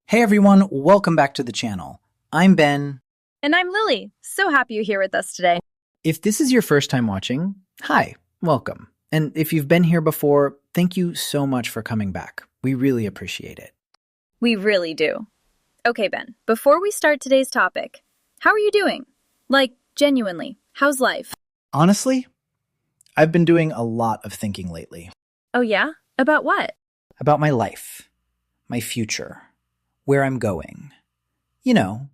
Hey everyone, welcome back to the channel. I'm Ben. And I'm Lily. So happy you're here with us today. If this is your first time watching, hi, welcome. And if you've been here before, thank you so much for coming back. We really appreciate it. We really do. Okay, Ben, before we start today's topic, how are you doing? Like, genuinely, how's life? Honestly, I've been doing a lot of thinking lately Oh, yeah? About what? about my life, my future, where I'm going. You know,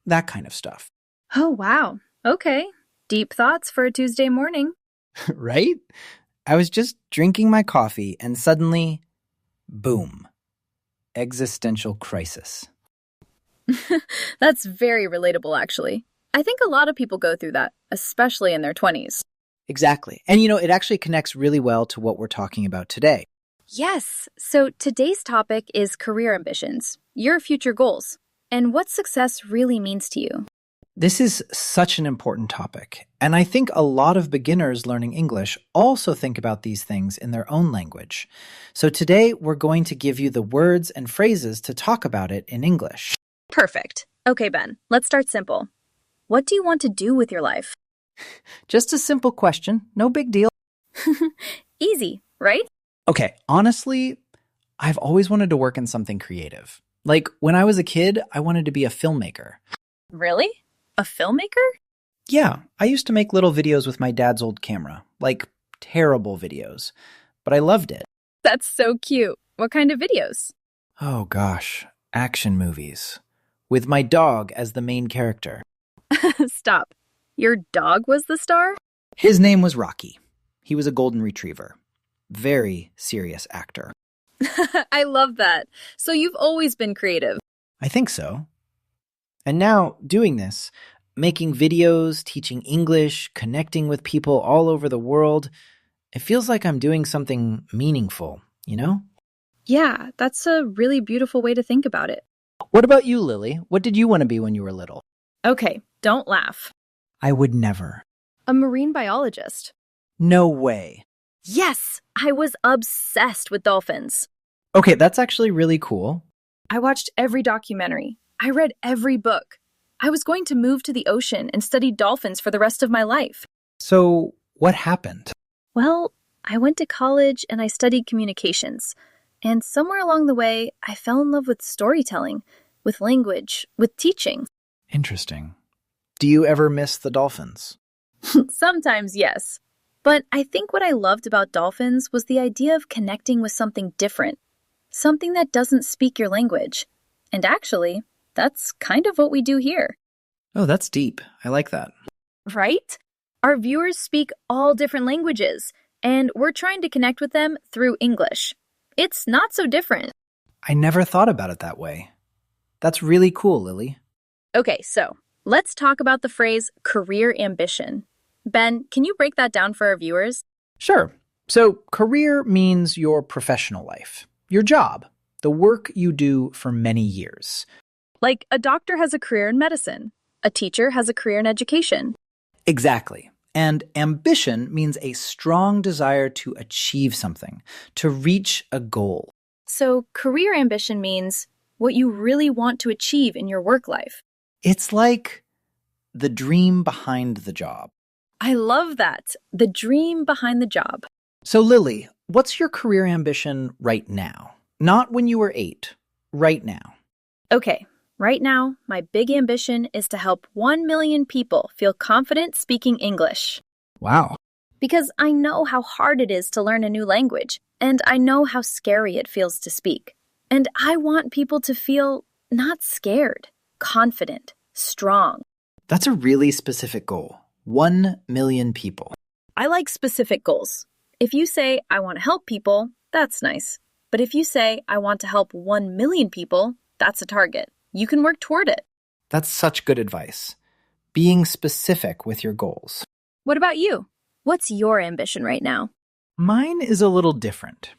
that kind of stuff. Oh, wow. Okay. Deep thoughts for a Tuesday morning. Right? I was just drinking my coffee and suddenly, boom, existential crisis. That's very relatable, actually. I think a lot of people go through that, especially in their 20s. Exactly. And it actually connects really well to what we're talking about today. Yes. So today's topic is career ambitions, your future goals, and what success really means to you. This is such an important topic, and I think a lot of beginners learning English also think about these things in their own language. So today we're going to give you the words and phrases to talk about it in English. Perfect. Okay, Ben, let's start simple. What do you want to do with your life? Just a simple question, no big deal. Easy, right? Okay, honestly, I've always wanted to work in something creative. Like when I was a kid, I wanted to be a filmmaker. Really? A filmmaker? Yeah, I used to make little videos with my dad's old camera, like terrible videos, but I loved it. That's so cute. What kind of videos? Oh gosh, action movies. With my dog as the main character. Stop. Your dog was the star? His name was Rocky. He was a golden retriever. Very serious actor. I love that. So you've always been creative. I think so. And now, doing this, making videos, teaching English, connecting with people all over the world, it feels like I'm doing something meaningful, you know? Yeah, that's a really beautiful way to think about it. What about you, Lily? What did you want to be when you were little? Okay, don't laugh. I would never. A marine biologist. No way. Yes, I was obsessed with dolphins. Okay, that's actually really cool. I watched every documentary. I read every book. I was going to move to the ocean and study dolphins for the rest of my life. So, what happened? Well, I went to college and I studied communications. And somewhere along the way, I fell in love with storytelling, with language, with teaching. Interesting. Do you ever miss the dolphins? Sometimes, yes. But I think what I loved about dolphins was the idea of connecting with something different, something that doesn't speak your language. And actually, that's kind of what we do here. Oh, that's deep. I like that. Right? Our viewers speak all different languages, and we're trying to connect with them through English. It's not so different. I never thought about it that way. That's really cool, Lily. Okay, so let's talk about the phrase career ambition. Ben, can you break that down for our viewers? Sure. So, career means your professional life, your job, the work you do for many years. Like a doctor has a career in medicine, a teacher has a career in education. Exactly. And ambition means a strong desire to achieve something, to reach a goal. So, career ambition means what you really want to achieve in your work life. It's like the dream behind the job. I love that. The dream behind the job. So, Lily, what's your career ambition right now? Not when you were 8, right now. Okay, right now, my big ambition is to help 1 million people feel confident speaking English. Wow. Because I know how hard it is to learn a new language, and I know how scary it feels to speak. And I want people to feel not scared, confident, strong. That's a really specific goal. 1 million people. I like specific goals. If you say, I want to help people, that's nice. But if you say, I want to help 1 million people, that's a target. You can work toward it. That's such good advice. Being specific with your goals. What about you? What's your ambition right now? Mine is a little different.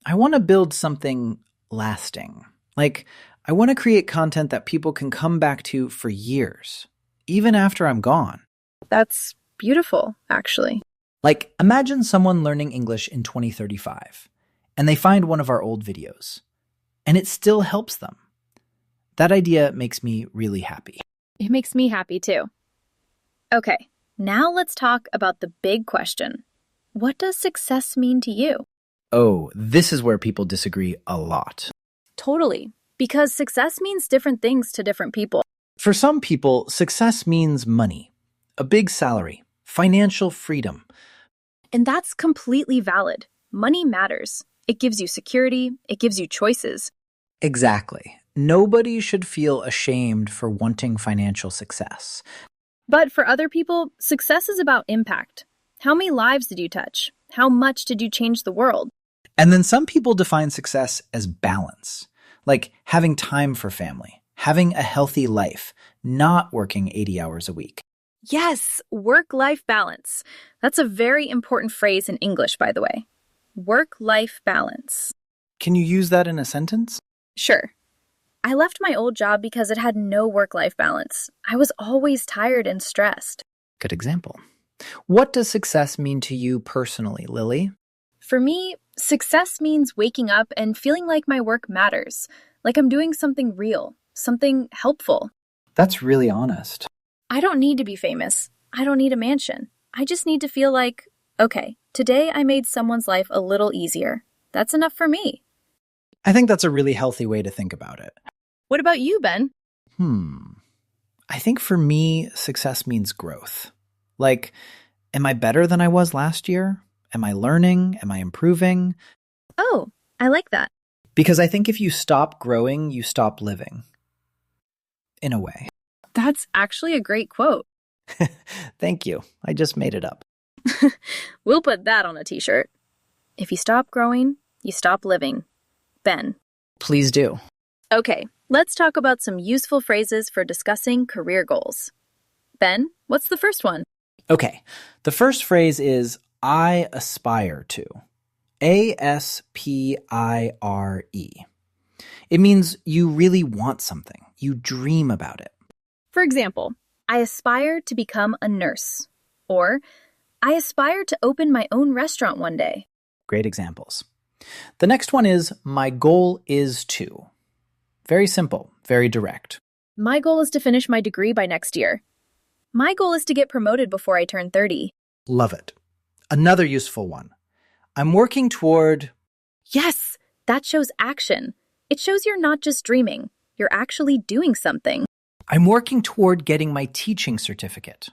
I want to build something lasting. Like, I want to create content that people can come back to for years, even after I'm gone. That's beautiful, actually. Like, imagine someone learning English in 2035, and they find one of our old videos, and it still helps them. That idea makes me really happy. It makes me happy too. Okay, now let's talk about the big question. What does success mean to you? Oh, this is where people disagree a lot. Totally, because success means different things to different people. For some people, success means money, a big salary, financial freedom. And that's completely valid. Money matters. It gives you security, it gives you choices. Exactly. Nobody should feel ashamed for wanting financial success. But for other people, success is about impact. How many lives did you touch? How much did you change the world? And then some people define success as balance, like having time for family, having a healthy life, not working 80 hours a week. Yes, work-life balance. That's a very important phrase in English, by the way. Work-life balance. Can you use that in a sentence? Sure. I left my old job because it had no work-life balance. I was always tired and stressed. Good example. What does success mean to you personally, Lily? For me, success means waking up and feeling like my work matters, like I'm doing something real, something helpful. That's really honest. I don't need to be famous. I don't need a mansion. I just need to feel like, okay, today I made someone's life a little easier. That's enough for me. I think that's a really healthy way to think about it. What about you, Ben? I think for me, success means growth. Like, am I better than I was last year? Am I learning? Am I improving? Oh, I like that. Because I think if you stop growing, you stop living. In a way. That's actually a great quote. Thank you. I just made it up. We'll put that on a t-shirt. If you stop growing, you stop living. Ben. Please do. Okay, let's talk about some useful phrases for discussing career goals. Ben, what's the first one? Okay, the first phrase is I aspire to. ASPIRE. It means you really want something. You dream about it. For example, I aspire to become a nurse. Or, I aspire to open my own restaurant one day. Great examples. The next one is my goal is to. Very simple, very direct. My goal is to finish my degree by next year. My goal is to get promoted before I turn 30. Love it. Another useful one. I'm working toward... Yes, that shows action. It shows you're not just dreaming. You're actually doing something. I'm working toward getting my teaching certificate.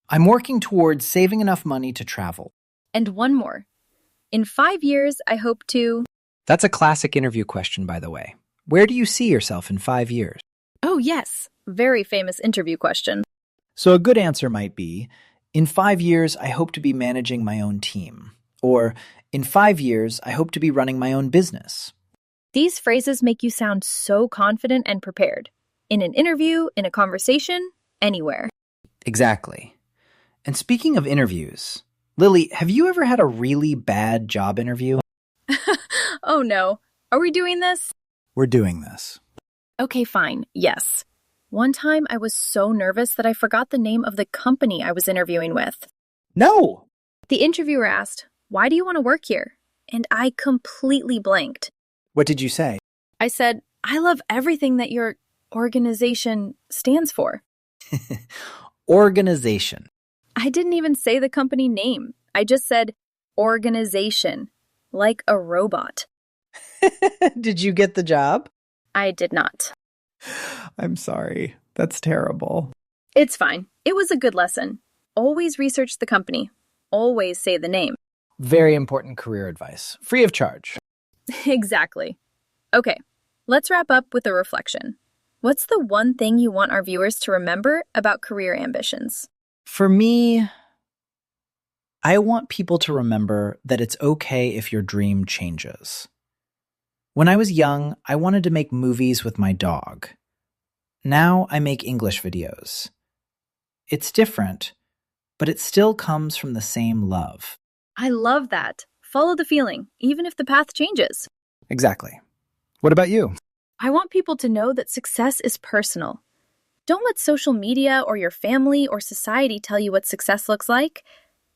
I'm working toward saving enough money to travel. And one more. In 5 years, I hope to... That's a classic interview question, by the way. Where do you see yourself in 5 years? Oh, yes. Very famous interview question. So a good answer might be, in 5 years, I hope to be managing my own team. Or, in 5 years, I hope to be running my own business. These phrases make you sound so confident and prepared. In an interview, in a conversation, anywhere. Exactly. And speaking of interviews, Lily, have you ever had a really bad job interview? Oh no. Are we doing this? We're doing this. Okay, fine. Yes. One time I was so nervous that I forgot the name of the company I was interviewing with. No! The interviewer asked, "Why do you want to work here?" And I completely blanked. What did you say? I said, "I love everything that your organization stands for." Organization. I didn't even say the company name. I just said organization, like a robot. Did you get the job? I did not. I'm sorry. That's terrible. It's fine. It was a good lesson. Always research the company. Always say the name. Very important career advice. Free of charge. Exactly. Okay, let's wrap up with a reflection. What's the one thing you want our viewers to remember about career ambitions? For me, I want people to remember that it's okay if your dream changes. When I was young, I wanted to make movies with my dog. Now I make English videos. It's different, but it still comes from the same love. I love that. Follow the feeling, even if the path changes. Exactly. What about you? I want people to know that success is personal. Don't let social media or your family or society tell you what success looks like.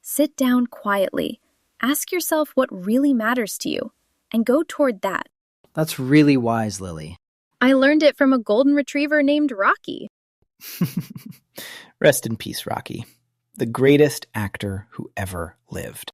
Sit down quietly. Ask yourself what really matters to you, and go toward that. That's really wise, Lily. I learned it from a golden retriever named Rocky. Rest in peace, Rocky, the greatest actor who ever lived.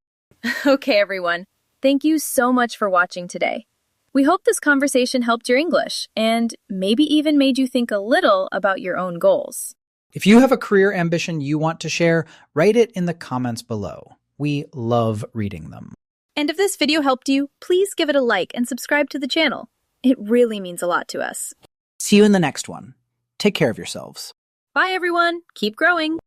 Okay, everyone. Thank you so much for watching today. We hope this conversation helped your English and maybe even made you think a little about your own goals. If you have a career ambition you want to share, write it in the comments below. We love reading them. And if this video helped you, please give it a like and subscribe to the channel. It really means a lot to us. See you in the next one. Take care of yourselves. Bye, everyone. Keep growing.